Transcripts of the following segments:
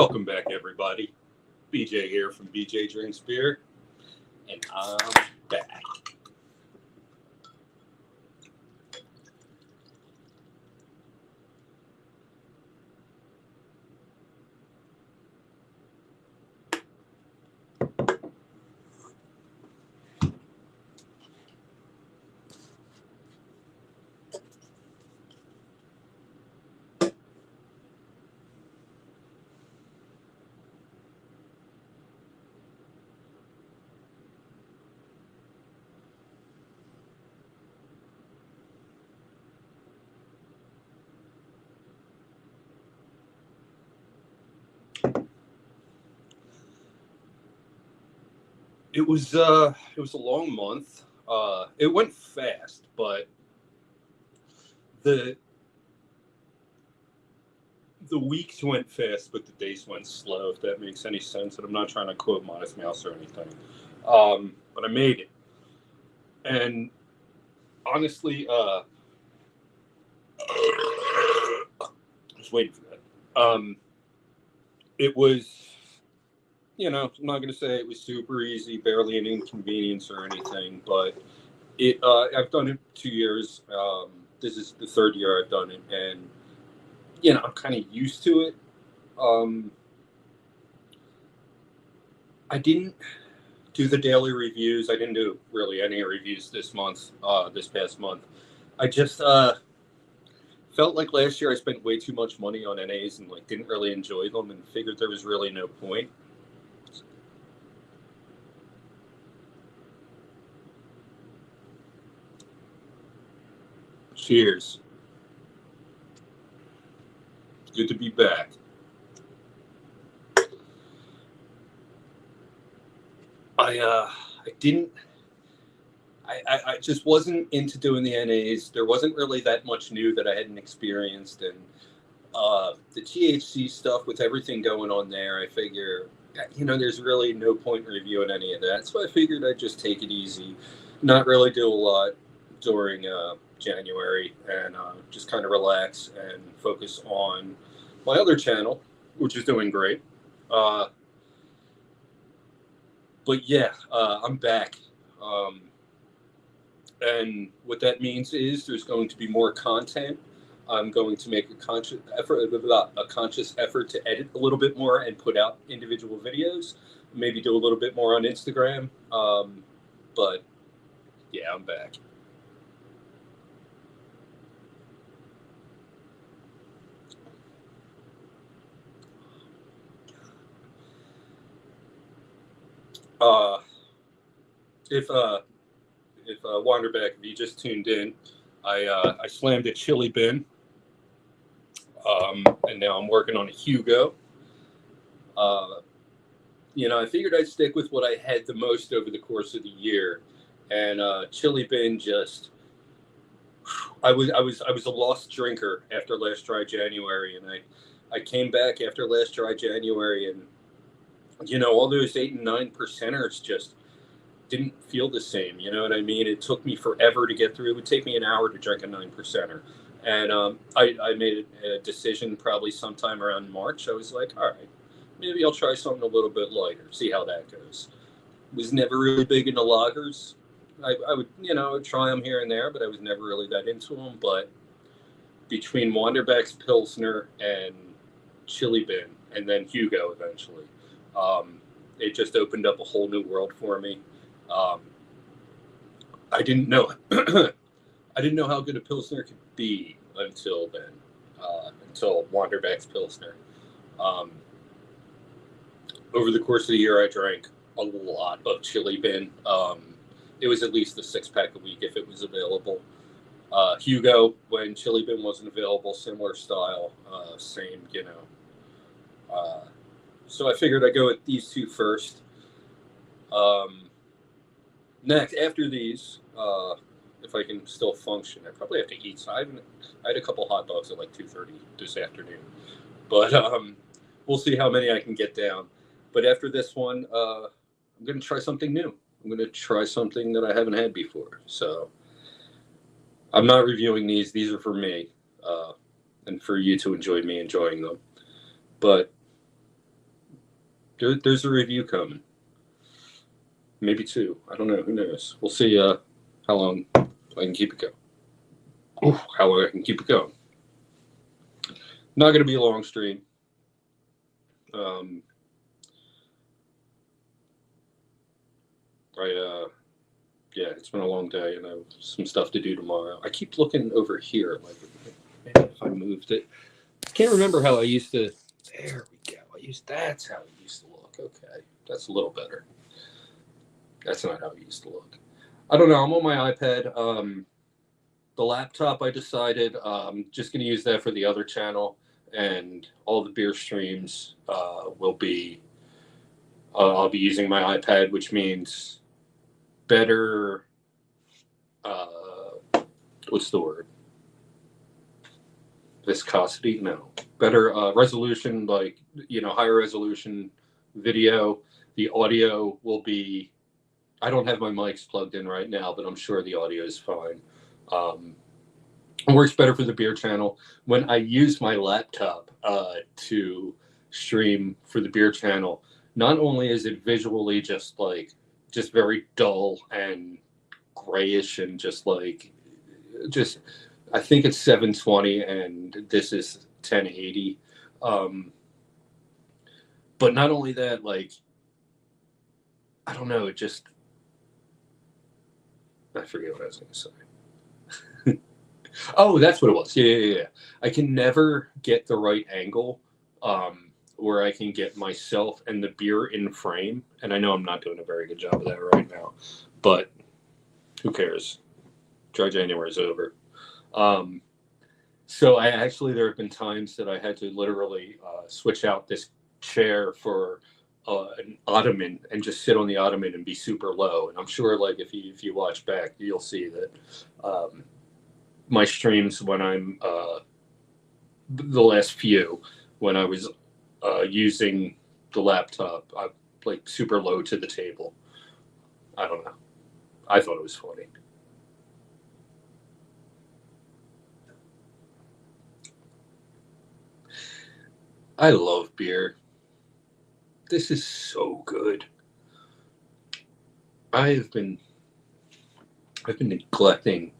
Welcome back, everybody. BJ here from BJ Drinks Beer, and I'm back. It was a long month. It went fast, but the weeks went fast, but the days went slow. If that makes any sense, and I'm not trying to quote Modest Mouse or anything, but I made it. And honestly, just waiting for that. It was, I'm not going to say it was super easy, barely an inconvenience or anything, but I've done it 2 years. This is the third year I've done it, and I'm kind of used to it. I didn't do the daily reviews. I didn't do really any reviews this past month. I just felt like last year I spent way too much money on NAs and didn't really enjoy them, and figured there was really no point. Cheers. Good to be back. I just wasn't into doing the NAs. There wasn't really that much new that I hadn't experienced, and the THC stuff with everything going on there, I figure, there's really no point in reviewing any of that. So I figured I'd just take it easy, not really do a lot during January, and just kind of relax and focus on my other channel, which is doing great. But yeah, I'm back. And what that means is there's going to be more content. I'm going to make a conscious effort to edit a little bit more and put out individual videos. Maybe do a little bit more on Instagram. But yeah, I'm back. If Wanderback, if you just tuned in, I slammed a chili bin, and now I'm working on a Hugo. I figured I'd stick with what I had the most over the course of the year, and chili bin just. I was a lost drinker after last dry January, and I came back after last dry January, and all those 8 and 9 percenters just didn't feel the same. You know what I mean? It took me forever to get through. It would take me an hour to drink a 9 percenter. And I made a decision probably sometime around March. I was like, all right, maybe I'll try something a little bit lighter, see how that goes. Was never really big into lagers. I would try them here and there, but I was never really that into them. But between Wanderback's Pilsner and Chili Bin, and then Hugo eventually, it just opened up a whole new world for me. I didn't know I didn't know how good a Pilsner could be until then, until Wanderback's Pilsner. Over the course of the year, I drank a lot of Chili Bin. It was at least a 6-pack a week if it was available. Hugo, when Chili Bin wasn't available, similar style, same, So I figured I'd go with these two first. Next, after these, if I can still function, I probably have to eat. So I had a couple hot dogs at 2:30 this afternoon, but we'll see how many I can get down. But after this one, I'm going to try something new. I'm going to try something that I haven't had before. So I'm not reviewing these. These are for me, and for you to enjoy me enjoying them. But There's a review coming. Maybe 2. I don't know. Who knows? We'll see how long I can keep it going. Ooh, how long I can keep it going. Not going to be a long stream. Yeah, it's been a long day, and I have some stuff to do tomorrow. I keep looking over here, like maybe if I moved it. I can't remember how I used to. There we go. That's how it used to look. Okay, that's a little better. That's not how it used to look. I don't know. I'm on my iPad. The laptop, I decided, just going to use that for the other channel, and all the beer streams will be. I'll be using my iPad, which means better. What's the word? Viscosity? No. Better resolution, like, higher resolution video. The audio will be. I don't have my mics plugged in right now, but I'm sure the audio is fine. It works better for the beer channel. When I use my laptop to stream for the beer channel, not only is it visually just very dull and grayish and I think it's 720 and this is 1080. But not only that, I don't know, I forget what I was going to say. Oh, that's what it was. Yeah. I can never get the right angle where I can get myself and the beer in frame. And I know I'm not doing a very good job of that right now, but who cares? Dry January is over. So there have been times that I had to literally switch out this chair for an ottoman and just sit on the ottoman and be super low. And I'm sure if you watch back, you'll see that my streams when I'm the last few, when I was using the laptop, I'm super low to the table. I don't know. I thought it was funny. I love beer. This is so good. I've been neglecting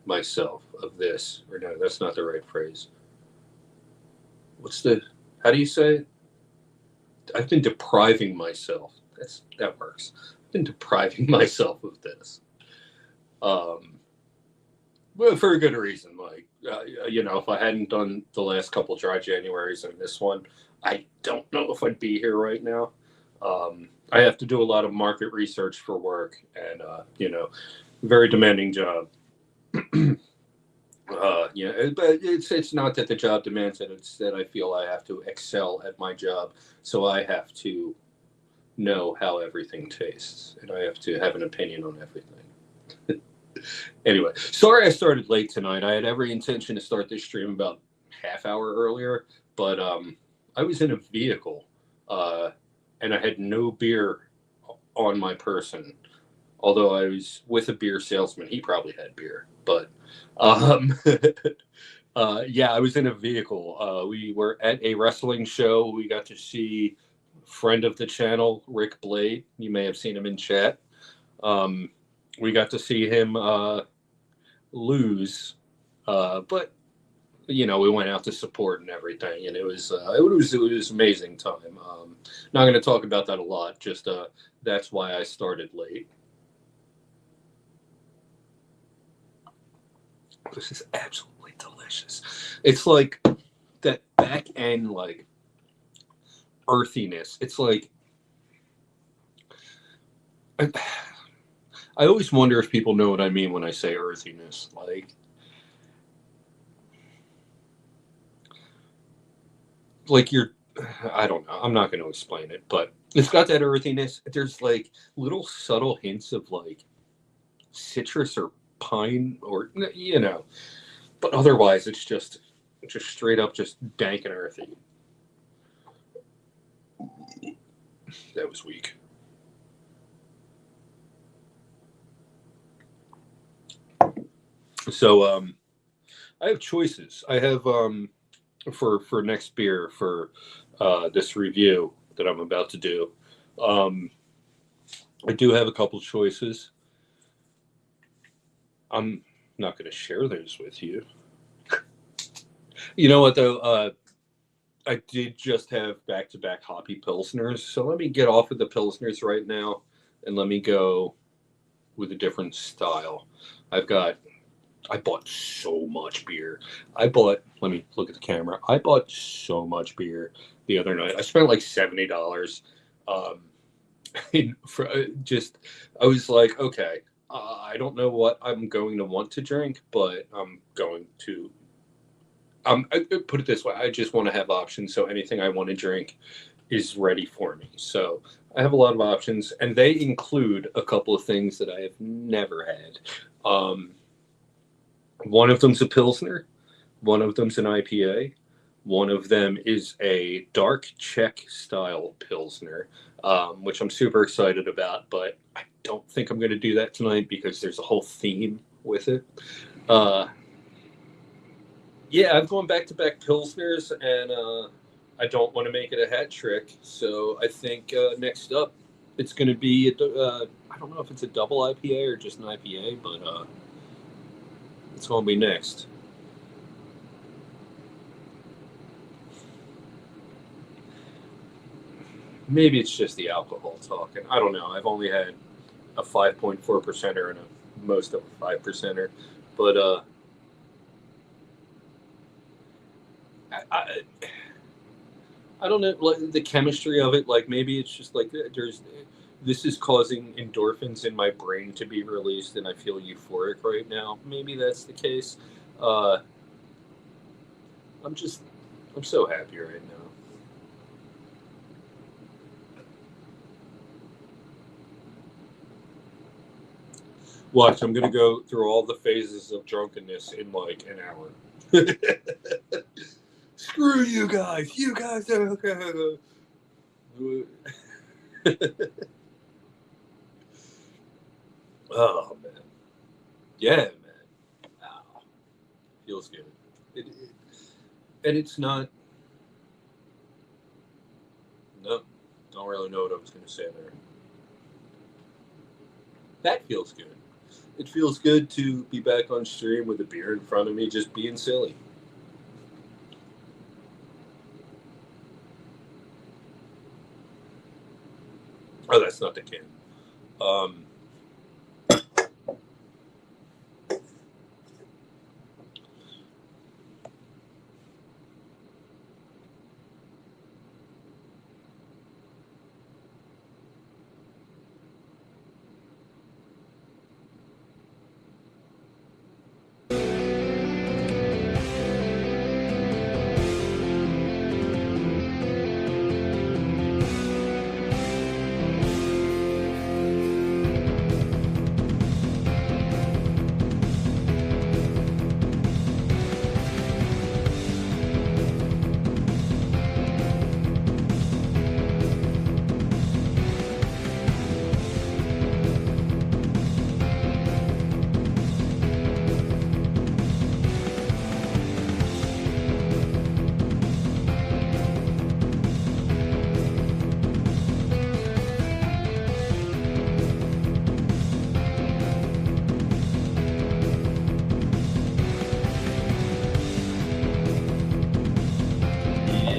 myself of this. Or no, that's not the right phrase. How do you say it? I've been depriving myself. That works. I've been depriving myself of this. Well, for a good reason. If I hadn't done the last couple Dry Januaries and this one, I don't know if I'd be here right now. I have to do a lot of market research for work, and very demanding job. But it's not that the job demands it; it's that I feel I have to excel at my job, so I have to know how everything tastes, and I have to have an opinion on everything. Anyway, sorry I started late tonight. I had every intention to start this stream about half hour earlier, but I was in a vehicle and I had no beer on my person. Although I was with a beer salesman, he probably had beer. But yeah, I was in a vehicle. We were at a wrestling show. We got to see friend of the channel, Rick Blade. You may have seen him in chat. We got to see him lose, but we went out to support and everything, and it was amazing time. Not going to talk about that a lot. Just that's why I started late. This is absolutely delicious. It's like that back end earthiness. It's like. I always wonder if people know what I mean when I say earthiness. I don't know. I'm not going to explain it, but it's got that earthiness. There's little subtle hints of citrus or pine or, but otherwise it's just straight up just dank and earthy. That was weak. So I have choices. I have for next beer for this review. that I'm about to do. Um, I do have a couple choices. I'm not going to share those with you. You know what though? I did just have back-to-back hoppy pilsners, so let me get off of the pilsners right now, and let me go with a different style. I've got. I bought so much beer. Let me look at the camera. I bought so much beer the other night. I spent like $70. Um, for just, I was like, okay, I don't know what I'm going to want to drink, but I'm going to. I put it this way: I just want to have options, so anything I want to drink is ready for me. So I have a lot of options, and they include a couple of things that I have never had. Um, One of them's a Pilsner, one of them's an IPA, one of them is a dark Czech style Pilsner, which I'm super excited about, but I don't think I'm going to do that tonight because there's a whole theme with it. Uh, yeah, I've gone back to back Pilsners, and I don't want to make it a hat trick. So I think next up, it's going to be, I don't know if it's a double IPA or just an IPA, but it's going to be next. Maybe it's just the alcohol talking. I don't know. I've only had a 5.4 percenter and a most of a 5 percenter, but I I don't know, like the chemistry of it. Like maybe it's just like there's this is causing endorphins in my brain to be released, and I feel euphoric right now. Maybe that's the case. Uh, I'm just I'm so happy right now. Watch, I'm gonna go through all the phases of drunkenness in like an hour. Screw you guys! You guys are okay. Oh man, yeah, man. Wow, feels good. And it's not. No, don't really know what I was gonna say there. That feels good. It feels good to be back on stream with a beer in front of me, just being silly. Oh, that's not the can. Um,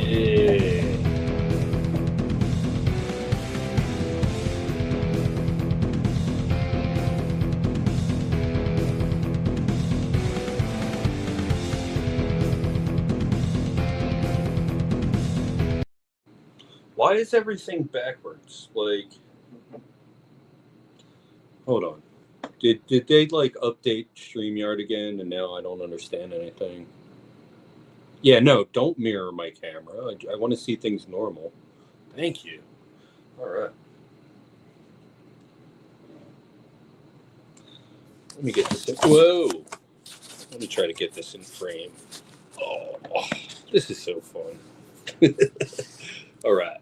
yeah. Why is everything backwards? Like, hold on. Did they like update StreamYard again, and now I don't understand anything? Yeah, no, don't mirror my camera. I want to see things normal. Thank you. All right. Let me get this in. Whoa. Let me try to get this in frame. Oh, this is so fun. All right.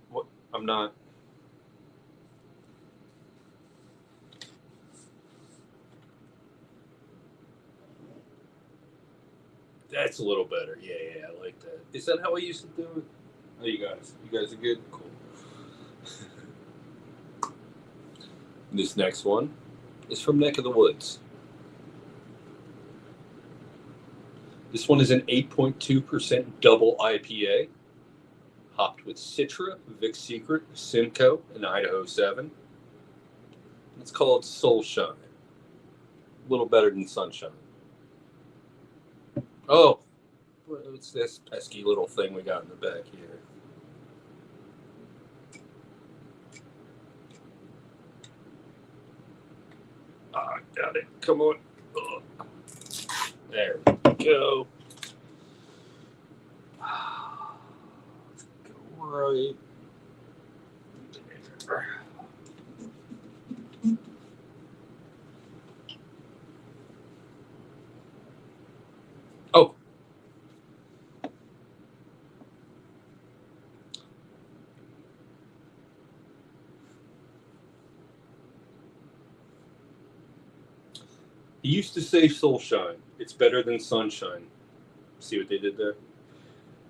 What? I'm not. That's a little better. Yeah, I like that. Is that how I used to do it? Oh, you guys are good? Cool. This next one is from Neck of the Woods. This one is an 8.2% double IPA, hopped with Citra, Vic Secret, Simcoe, and Idaho 7. It's called Soulshine. A little better than Sunshine. Oh, what's this pesky little thing we got in the back here? Ah, got it. Come on. Ugh. There we go. Let's go right there. Oh. He used to say Soulshine. It's better than Sunshine. See what they did there?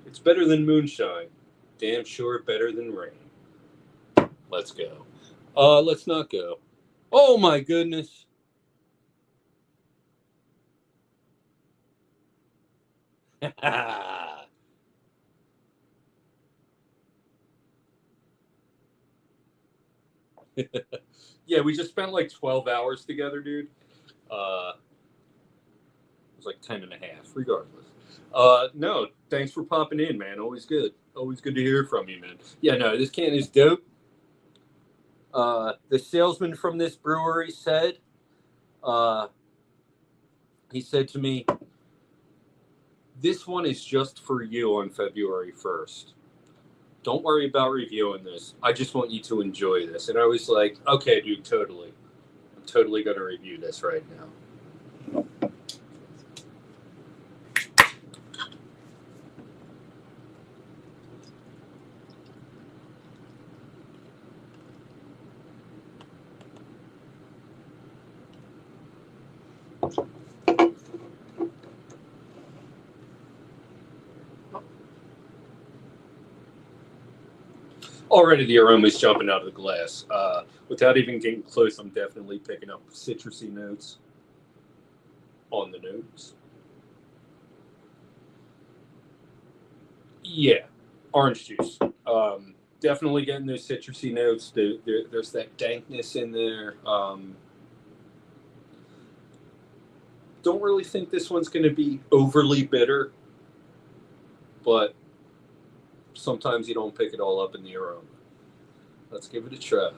It's better than Moonshine. Damn sure better than rain. Let's go. Let's not go. Oh my goodness. Yeah, we just spent like 12 hours together, dude. It was like 10 and a half, regardless. No, thanks for popping in, man. Always good. Always good to hear from you, man. Yeah, no, this can is dope. The salesman from this brewery said, he said to me, this one is just for you on February 1st. Don't worry about reviewing this. I just want you to enjoy this. And I was like, okay, dude, totally. I'm totally going to review this right now. Already the aroma's jumping out of the glass. Without even getting close, I'm definitely picking up citrusy notes on the nose. Yeah, orange juice. Definitely getting those citrusy notes. There's that dankness in there. Don't really think this one's going to be overly bitter, but sometimes you don't pick it all up in the aroma. Let's give it a try.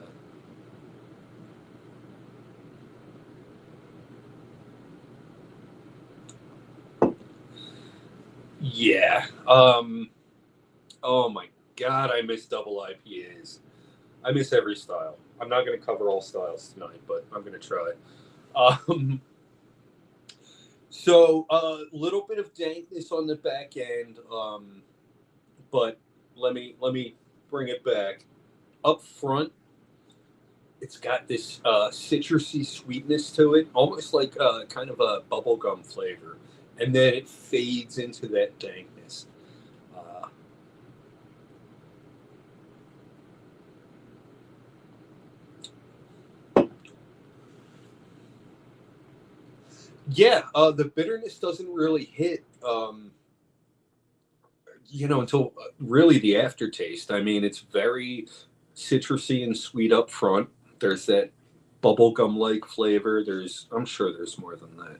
Yeah. Oh my God, I miss double IPAs. I miss every style. I'm not going to cover all styles tonight, but I'm going to try. So a little bit of dankness on the back end, but let me bring it back. Up front, it's got this citrusy sweetness to it, almost like kind of a bubblegum flavor, and then it fades into that dankness. Yeah, the bitterness doesn't really hit, until really the aftertaste. I mean, it's very citrusy and sweet up front. There's that bubblegum-like flavor. I'm sure there's more than that.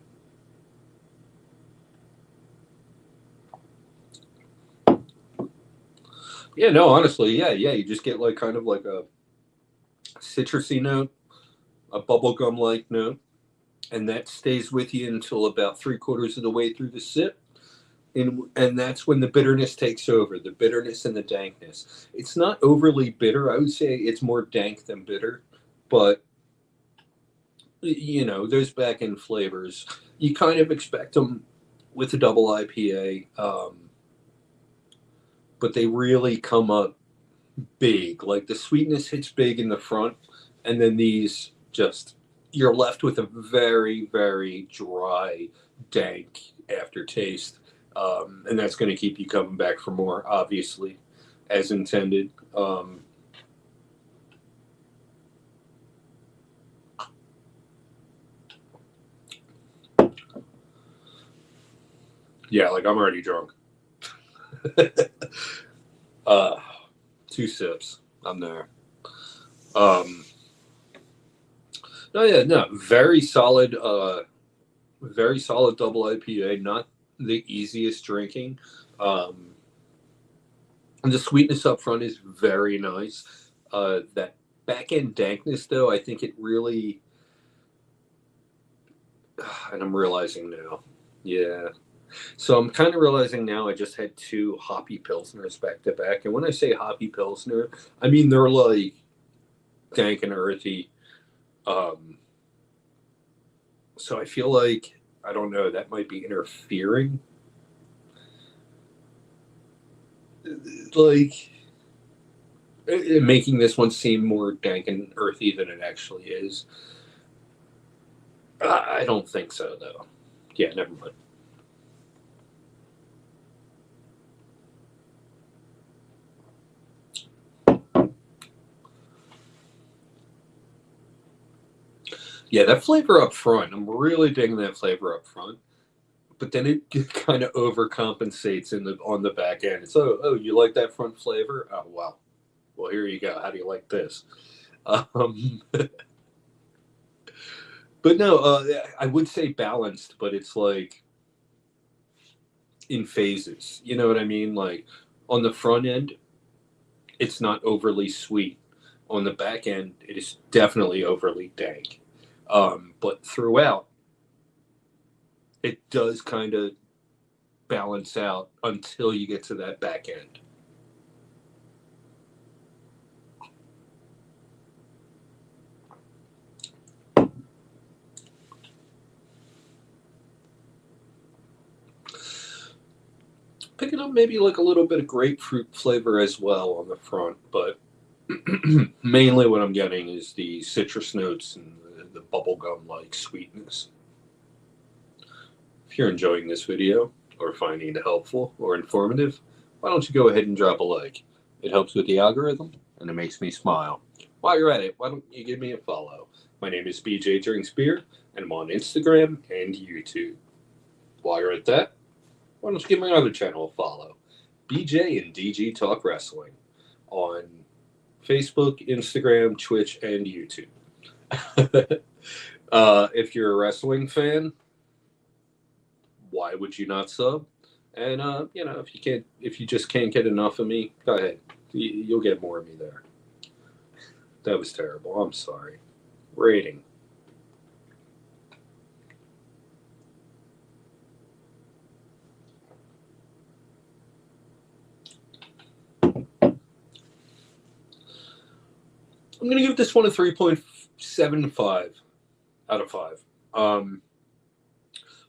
Yeah, no, honestly, yeah. You just get like kind of like a citrusy note, a bubblegum-like note, and that stays with you until about 3/4 of the way through the sip. And that's when the bitterness takes over, the bitterness and the dankness. It's not overly bitter. I would say it's more dank than bitter, but those back end flavors, you kind of expect them with a double IPA, but they really come up big. Like the sweetness hits big in the front, and then these just, you're left with a very, very dry, dank aftertaste. And that's going to keep you coming back for more, obviously, as intended. Yeah, like I'm already drunk. 2 sips. I'm there. No, yeah, no, very solid double IPA. Not the easiest drinking. And the sweetness up front is very nice. That back end dankness, though, I think it really, and I'm realizing now, yeah. So I'm kind of realizing now I just had 2 hoppy pilsners back to back, and when I say hoppy pilsner, I mean they're like dank and earthy. Um, so I feel like I don't know that might be interfering, like making this one seem more dank and earthy than it actually is. I don't think so, though. Yeah, never mind. Yeah, that flavor up front, I'm really digging that flavor up front. But then it kind of overcompensates in the on the back end. It's you like that front flavor? Oh wow. Well, here you go. How do you like this? Um, but no, I would say balanced, but it's like in phases. You know what I mean? Like on the front end, it's not overly sweet. On the back end, it is definitely overly dank. But throughout, it does kind of balance out until you get to that back end. Picking up maybe like a little bit of grapefruit flavor as well on the front, but mainly what I'm getting is the citrus notes and the bubblegum like sweetness. If you're enjoying this video or finding it helpful or informative, why don't you go ahead and drop a like? It helps with the algorithm and it makes me smile. While you're at it, why don't you give me a follow? My name is BJ Drinks Beer and I'm on Instagram and YouTube. While you're at that, why don't you give my other channel a follow? BJ and DG Talk Wrestling on Facebook, Instagram, Twitch, and YouTube. If you're a wrestling fan, why would you not sub? And if you just can't get enough of me, go ahead. You'll get more of me there. That was terrible. I'm sorry. Rating. I'm going to give this one a 3.75 out of 5.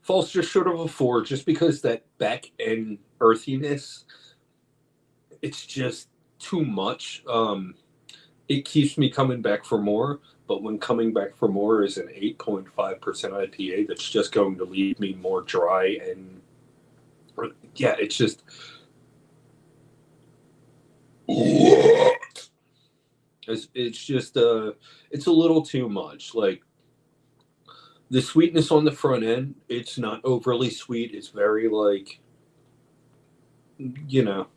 Falls just short of a 4 just because that back end earthiness, it's just too much. It keeps me coming back for more, but when coming back for more is an 8.5% IPA that's just going to leave me more dry and yeah, it's just it's just it's a little too much. Like the sweetness on the front end, it's not overly sweet. It's very like you know,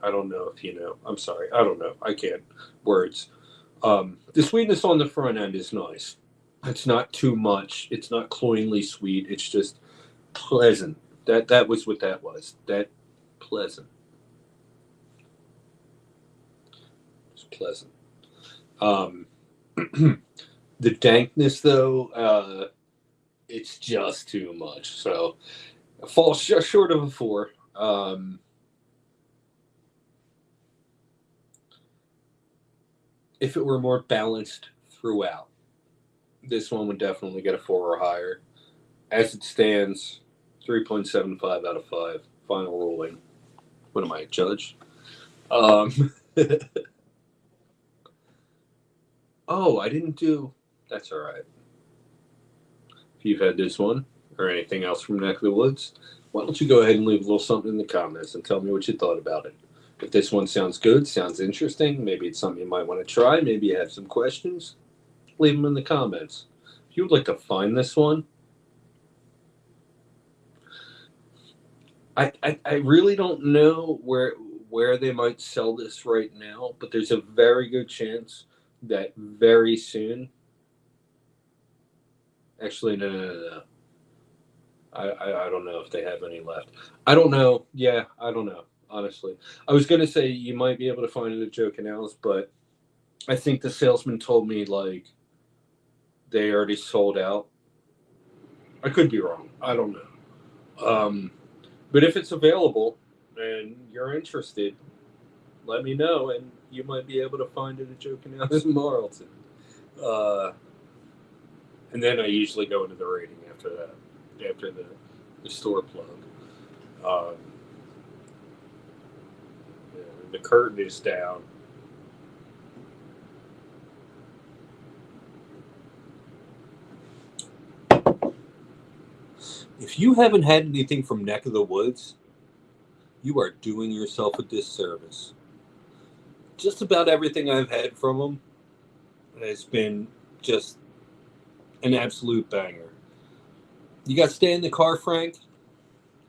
I don't know if you know. I'm sorry. I don't know. I can't words. The sweetness on the front end is nice. It's not too much. It's not cloyingly sweet. It's just pleasant. That was what that was. That pleasant. It's pleasant. Um, the dankness though, it's just too much. So it falls just short of a 4. If it were more balanced throughout, this one would definitely get a 4 or higher. As it stands, 3.75 out of 5. Final ruling. What am I, a judge? Oh, I didn't do. That's all right. If you've had this one or anything else from Neck of the Woods, why don't you go ahead and leave a little something in the comments and tell me what you thought about it. If this one sounds good, sounds interesting, maybe it's something you might want to try, maybe you have some questions, leave them in the comments. If you would like to find this one, I really don't know where they might sell this right now, but there's a very good chance that very soon. Actually, no. I don't know if they have any left. I don't know. Yeah, I don't know. Honestly, I was gonna say you might be able to find it at Joe Canals, but I think the salesman told me like they already sold out. I could be wrong. I don't know. But if it's available and you're interested, let me know, and you might be able to find it at Joe Canals in Marlton. Uh, and then I usually go into the rating after that, after the store plug. Um, yeah, the curtain is down. If you haven't had anything from Neck of the Woods, you are doing yourself a disservice. Just about everything I've had from them has been just an absolute banger. You got Stay in the Car, Frank?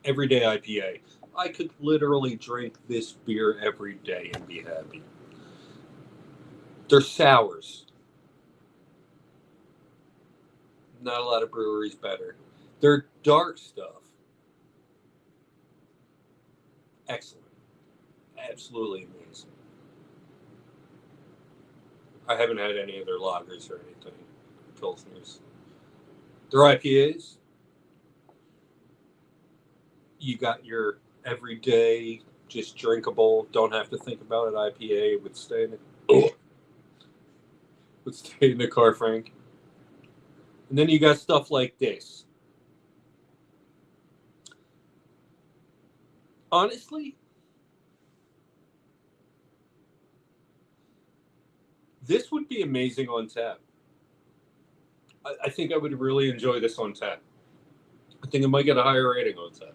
Everyday IPA. I could literally drink this beer every day and be happy. They're sours. Not a lot of breweries better. They're dark stuff. Excellent. Absolutely amazing. I haven't had any of their lagers or anything. Pilsners. Their IPAs, you got your everyday, just drinkable, don't have to think about it IPA with stay in the car, Frank. And then you got stuff like this. Honestly, this would be amazing on tap. I think I would really enjoy this on tap. I think it might get a higher rating on tap.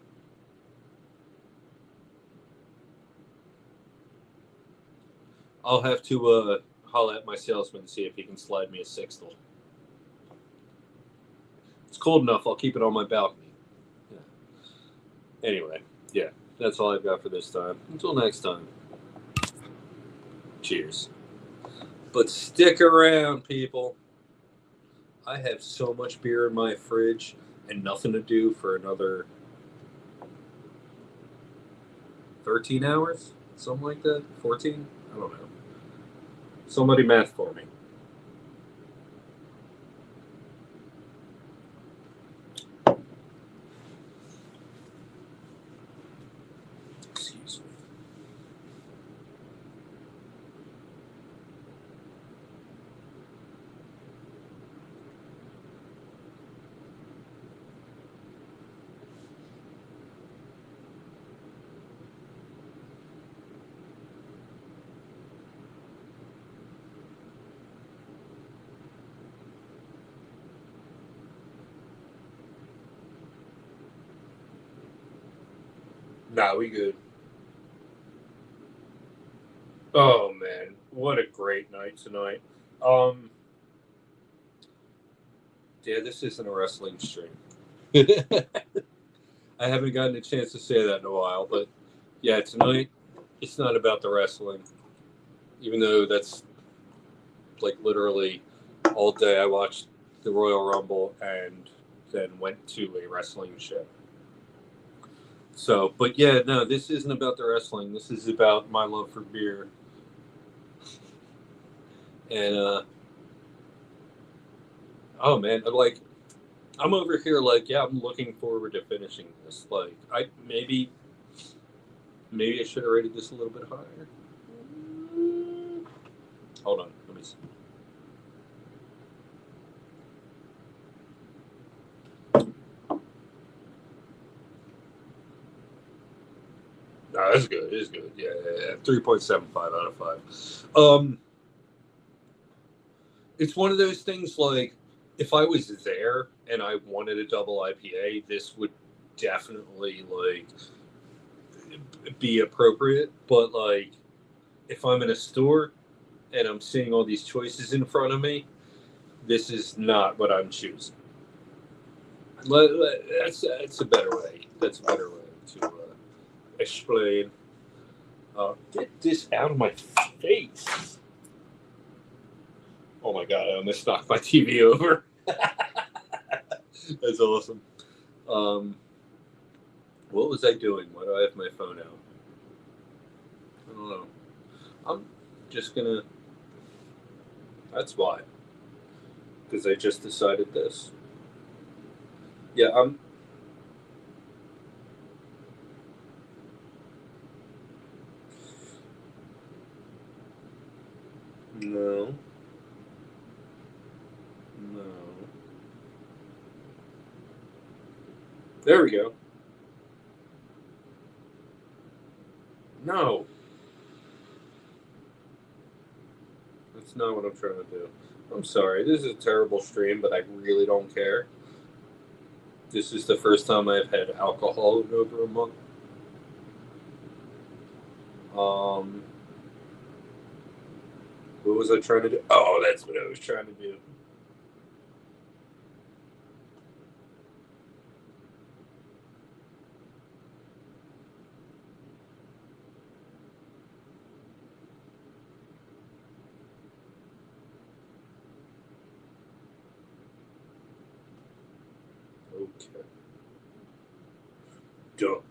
I'll have to holler at my salesman to see if he can slide me a sixtel. It's cold enough. I'll keep it on my balcony. Yeah. Anyway, yeah, that's all I've got for this time. Until next time. Cheers. But stick around, people. I have so much beer in my fridge and nothing to do for another 13 hours? Something like that? 14? I don't know. Somebody math for me. Excuse me. Nah, we good. Oh man, what a great night tonight. Um, yeah, this isn't a wrestling stream. I haven't gotten a chance to say that in a while, but yeah, tonight it's not about the wrestling, even though that's like literally all day. I watched the Royal Rumble and then went to a wrestling show. So, but yeah, no, this isn't about the wrestling. This is about my love for beer. And oh man, like I'm over here like, yeah, I'm looking forward to finishing this. Like I maybe I should have rated this a little bit higher. Hold on, let me see. No, that's good. It's good. Yeah. 3.75 out of 5. It's one of those things like if I was there and I wanted a double IPA, this would definitely like be appropriate. But like, if I'm in a store and I'm seeing all these choices in front of me, this is not what I'm choosing. That's a better way. That's a better way to explain. Get this out of my face. Oh my god, I almost knocked my TV over. That's awesome. What was I doing? Why do I have my phone out? I don't know. I'm just gonna. That's why. Because I just decided this. Yeah, I'm. No. No. There we go. No. That's not what I'm trying to do. I'm sorry. This is a terrible stream, but I really don't care. This is the first time I've had alcohol in over a month. What was I trying to do? Oh, that's what I was trying to do. Okay. Done.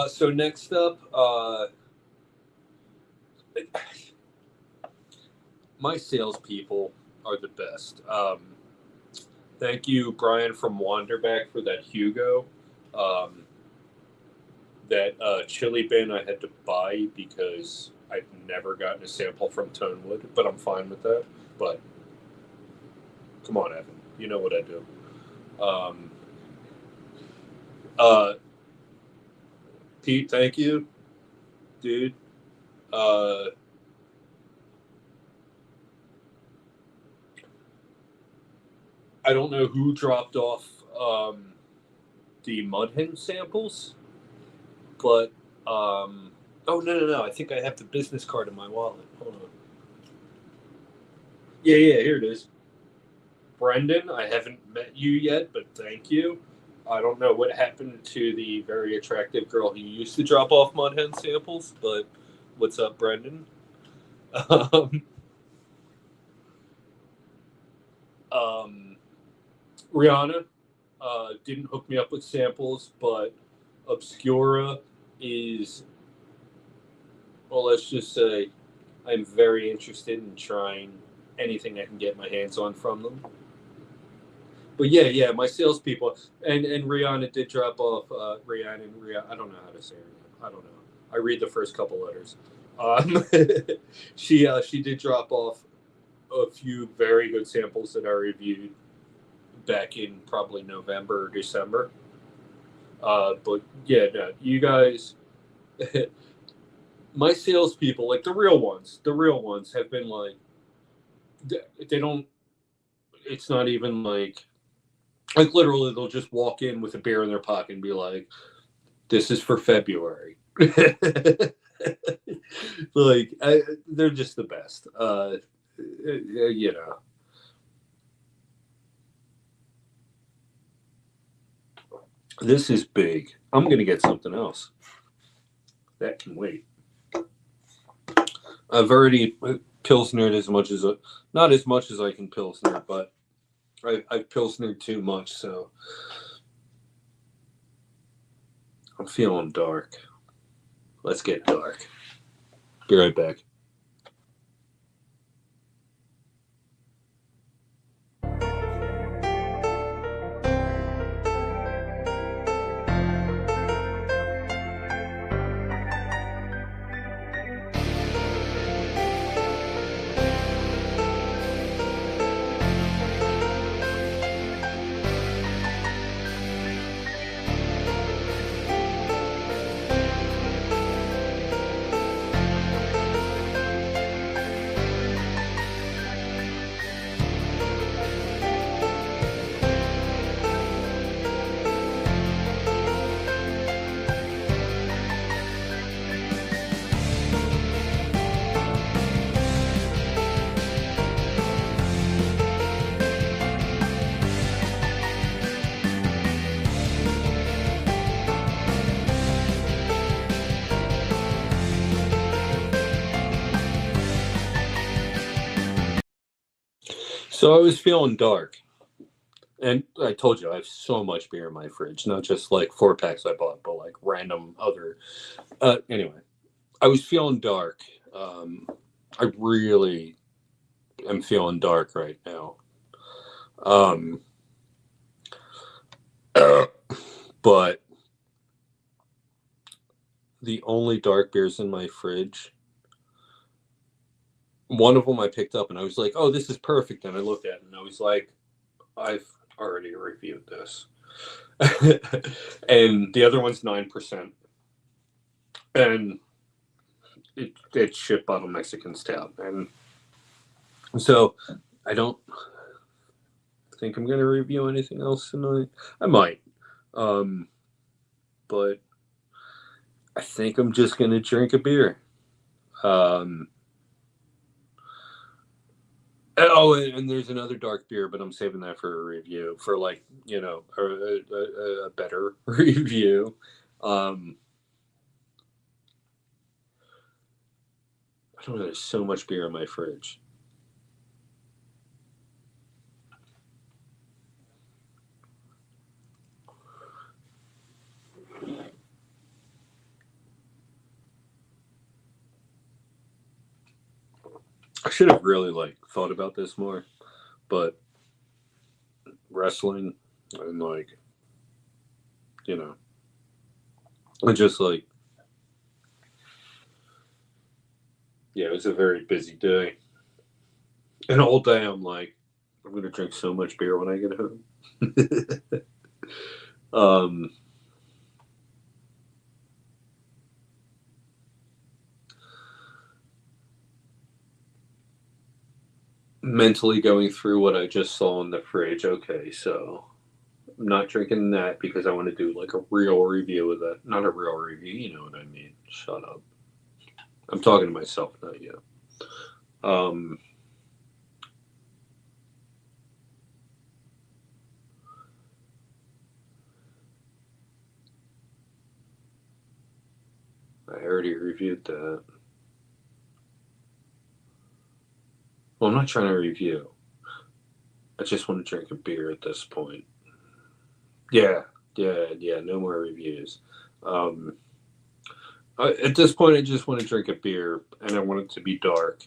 So next up, my salespeople are the best. Thank you, Brian from Wanderback, for that Hugo. That chili bin I had to buy because I've never gotten a sample from Tonewood, but I'm fine with that. But come on, Evan, you know what I do. Pete, thank you, dude. I don't know who dropped off the Mudhen samples, but oh no! I think I have the business card in my wallet. Hold on. Yeah, here it is. Brendan, I haven't met you yet, but thank you. I don't know what happened to the very attractive girl who used to drop off Mudhen samples, but what's up, Brendan? Rihanna didn't hook me up with samples, but Obscura is, well, let's just say I'm very interested in trying anything I can get my hands on from them. But yeah, my salespeople and Rihanna did drop off. Rihanna, I don't know how to say her name. I don't know. I read the first couple letters. She did drop off a few very good samples that I reviewed back in probably November or December. But yeah, no, you guys, my salespeople, like the real ones, have been like, they don't. It's not even like literally they'll just walk in with a beer in their pocket and be like, "This is for February." Like they're just the best. You know. This is big. I'm gonna get something else. That can wait. I've already Pilsnered as much as not as much as I can Pilsner, but I've Pilsnered too much, so I'm feeling dark. Let's get dark. Be right back. So I was feeling dark, and I told you I have so much beer in my fridge, not just like 4 packs I bought, but like random other. Anyway, I was feeling dark. I really am feeling dark right now. Um, but the only dark beers in my fridge, one of them I picked up and I was like, oh, this is perfect. And I looked at it and I was like, I've already reviewed this. And the other one's 9%. And it's shit bottle Mexican stout. And so I don't think I'm going to review anything else tonight. I might. Um, but I think I'm just going to drink a beer. Um, and there's another dark beer, but I'm saving that for a review, for like, a better review. I don't know. There's so much beer in my fridge. I should have really like thought about this more, but wrestling and like, you know, I just like, yeah, it was a very busy day. And all day I'm like, I'm gonna drink so much beer when I get home. um, Mentally going through what I just saw in the fridge. Okay, so I'm not drinking that because I want to do like a real review of that. Not a real review, you know what I mean. Shut up. I'm talking to myself, not you. Um, I already reviewed that. Well, I'm not trying to review. I just want to drink a beer at this point. Yeah, yeah. No more reviews. Um, at this point, I just want to drink a beer, and I want it to be dark.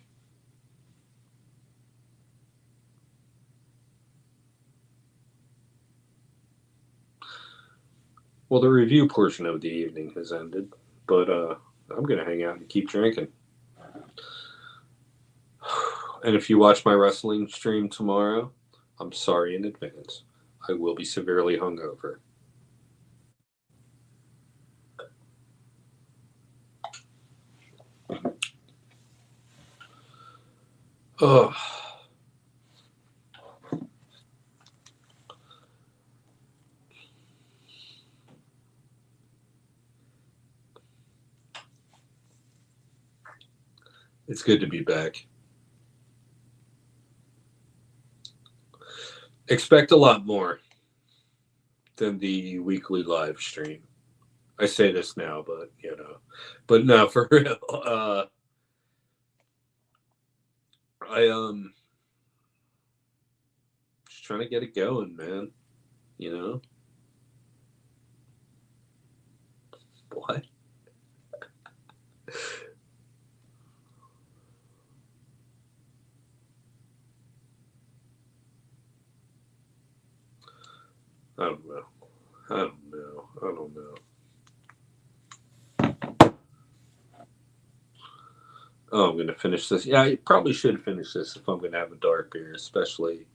Well, the review portion of the evening has ended, but I'm gonna hang out and keep drinking. And if you watch my wrestling stream tomorrow, I'm sorry in advance. I will be severely hungover. Ugh. It's good to be back. Expect a lot more than the weekly live stream. I say this now, but no, for real. I just trying to get it going, man. You know what? I don't know. I don't know. I don't know. Oh, I'm gonna finish this. Yeah, I probably should finish this if I'm gonna have a dark beer, especially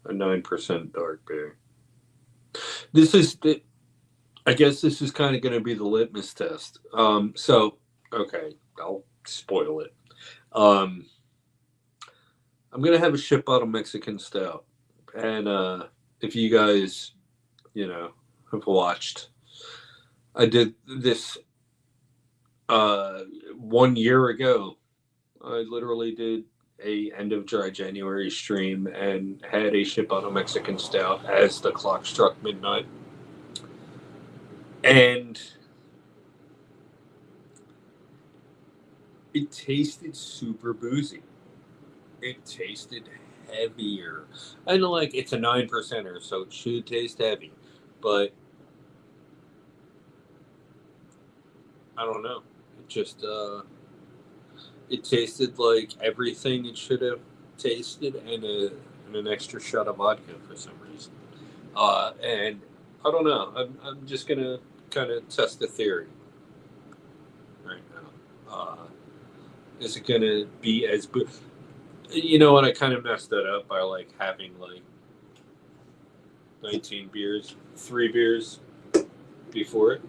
a 9% dark beer. This is, I guess, this is kind of gonna be the litmus test. So okay, I'll spoil it. Um, I'm gonna have a ship bottle Mexican stout, and if you guys, have watched, I did this 1 year ago. I literally did a end of dry January stream and had a ship bottle Mexican stout as the clock struck midnight, and it tasted super boozy. It tasted heavier. I know, like, it's a 9%er, so it should taste heavy, but I don't know. It just it tasted like everything it should have tasted, and an extra shot of vodka for some reason. And I don't know. I'm just gonna kind of test the theory right now. Is it gonna be as you know what? I kind of messed that up by like having like 19 beers, 3 beers before it,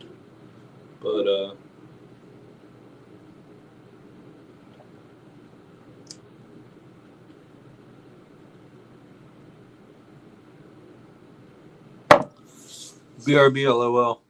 but BRB LOL.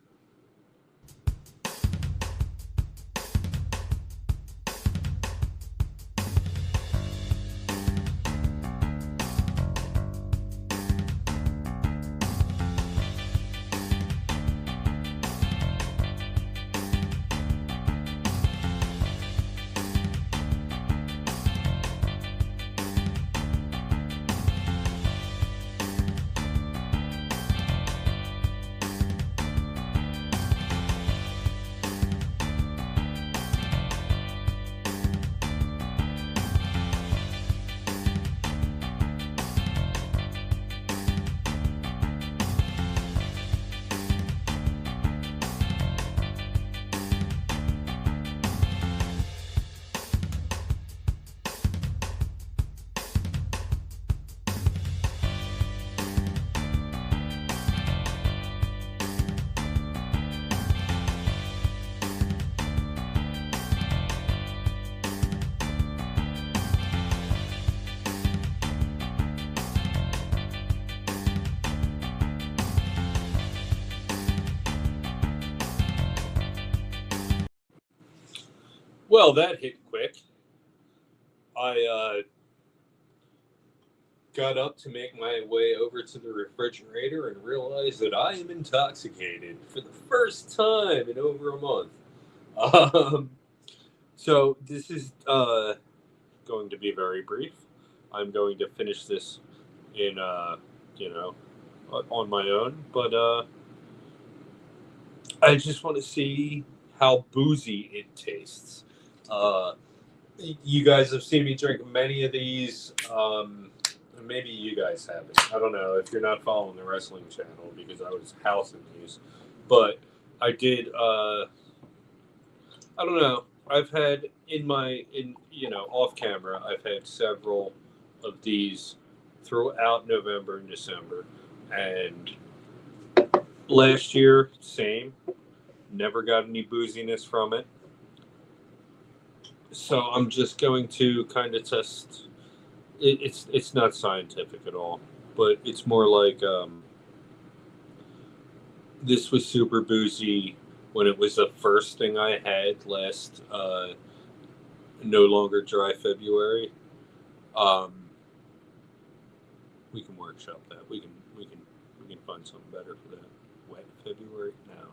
Well, that hit quick. I got up to make my way over to the refrigerator and realized that I am intoxicated for the first time in over a month. Um, so this is going to be very brief. I'm going to finish this in, you know, on my own, but I just want to see how boozy it tastes. Uh, you guys have seen me drink many of these. Maybe you guys haven't. I don't know if you're not following the wrestling channel because I was housing these, but I did. I don't know. I've had in off camera. I've had several of these throughout November and December, and last year same. Never got any booziness from it. So I'm just going to kind of test. It's not scientific at all, but it's more like this was super boozy when it was the first thing I had last no longer dry February. Um, we can workshop that. We can find something better for that. Wet February now.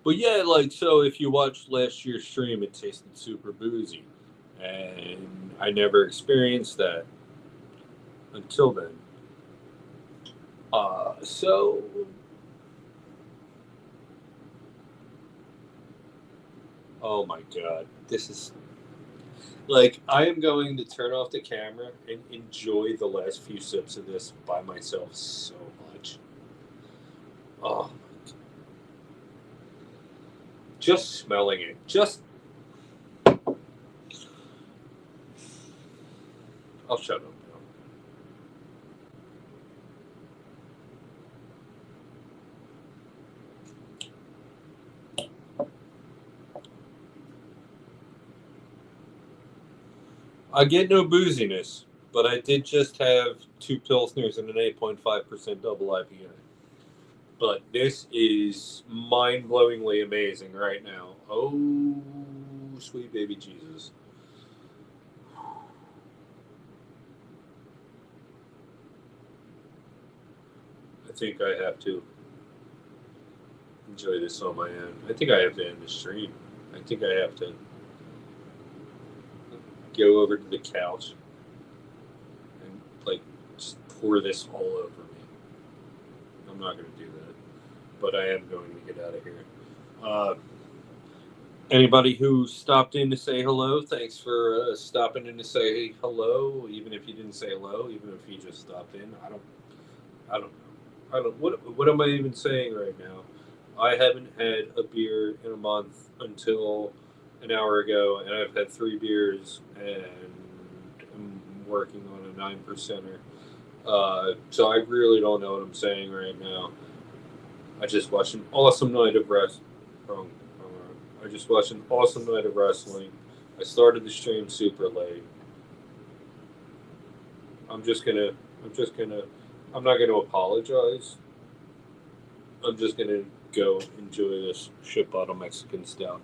But yeah, like so, if you watched last year's stream, it tasted super boozy, and I never experienced that until then. So oh my god, this is like I am going to turn off the camera and enjoy the last few sips of this by myself so much. Oh, just smelling it, just I'll shut up now. I get no booziness, but I did just have 2 Pilsners and an 8.5% double IPA. But this is mind blowingly amazing right now. Oh, sweet baby Jesus. I think I have to enjoy this on my own. I think I have to end the stream. I think I have to go over to the couch and like just pour this all over me. I'm not going to do that, but I am going to get out of here. Uh, Anybody who stopped in to say hello, thanks for stopping in to say hello. Even if you didn't say hello, even if you just stopped in, I don't know. I don't. What am I even saying right now? I haven't had a beer in a month until an hour ago, and I've had 3 beers, and I'm working on a 9%er. So I really don't know what I'm saying right now. I just watched an awesome night of wrestling. I just watched an awesome night of wrestling. I started the stream super late. I'm just gonna. I'm just gonna. I'm not gonna apologize. I'm just gonna go enjoy this shit bottle Mexican stout.